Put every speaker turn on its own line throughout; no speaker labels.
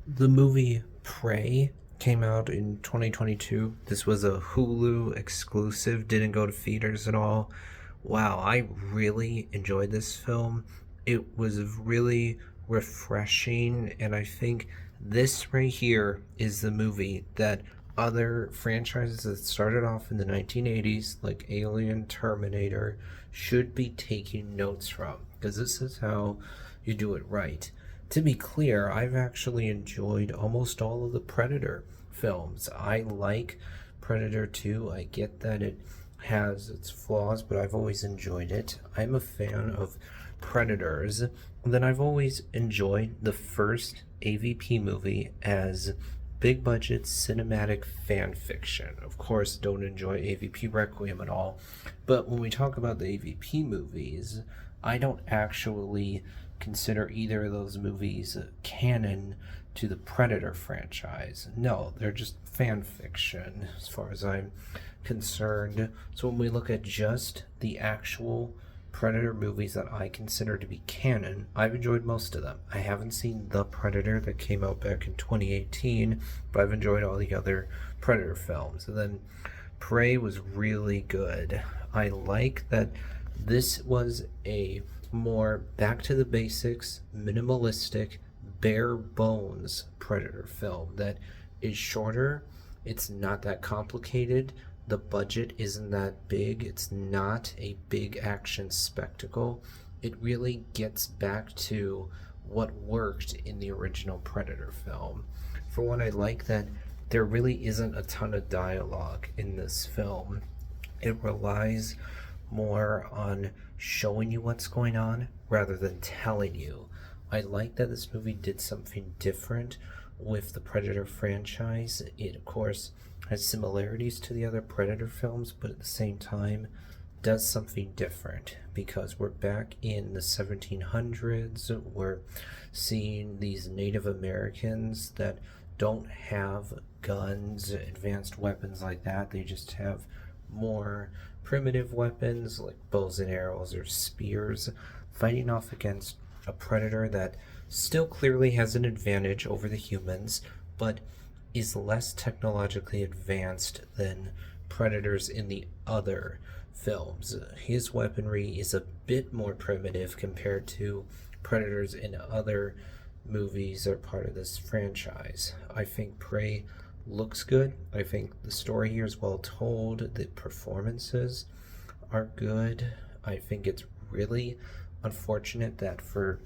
The movie Prey came out in 2022. This was a Hulu exclusive, didn't go to theaters at all. Wow, I really enjoyed this film. It was really refreshing, and I think this right here is the movie that other franchises that started off in the 1980s, like Alien, Terminator, should be taking notes from, because this is how you do it right. To be clear, I've actually enjoyed almost all of the Predator films. I like Predator 2. I get that it has its flaws, but I've always enjoyed it. I'm a fan of Predators. And then I've always enjoyed the first AVP movie as big budget cinematic fan fiction. Of course, don't enjoy AVP Requiem at all. But when we talk about the AVP movies, I don't actually consider either of those movies canon to the Predator franchise. No, they're just fan fiction as far as I'm concerned. So when we look at just the actual Predator movies that I consider to be canon, I've enjoyed most of them. I haven't seen The Predator that came out back in 2018, but I've enjoyed all the other Predator films. And then Prey was really good. I like that this was a more back to the basics, minimalistic, bare bones Predator film that is shorter. It's not that complicated. The budget isn't that big. It's not a big action spectacle. It really gets back to what worked in the original Predator film. For one, I like that there really isn't a ton of dialogue in this film. It relies more on showing you what's going on rather than telling you. I like that this movie did something different with the Predator franchise. It, of course, has similarities to the other Predator films, but at the same time does something different because we're back in the 1700s. We're seeing these Native Americans that don't have guns, advanced weapons like that. They just have more primitive weapons like bows and arrows or spears, fighting off against a predator that still clearly has an advantage over the humans, but is less technologically advanced than predators in the other films. His weaponry is a bit more primitive compared to predators in other movies that are part of this franchise. I think Prey looks good. I think the story here is well told. The performances are good. I think it's really unfortunate that for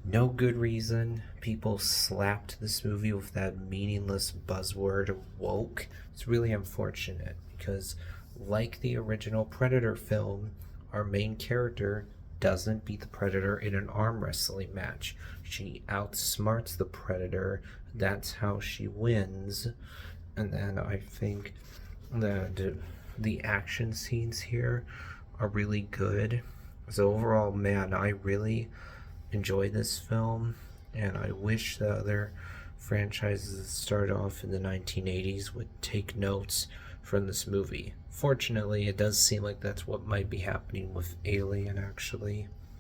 no good reason people slapped this movie with that meaningless buzzword woke. It's really unfortunate because, like the original Predator film, our main character doesn't beat the Predator in an arm wrestling match. She outsmarts the Predator. That's how she wins. And then I think that the action scenes here are really good. So overall, man, I really enjoyed this film, and I wish the other franchises that started off in the 1980s would take notes from this movie. Fortunately, it does seem like that's what might be happening with Alien, actually.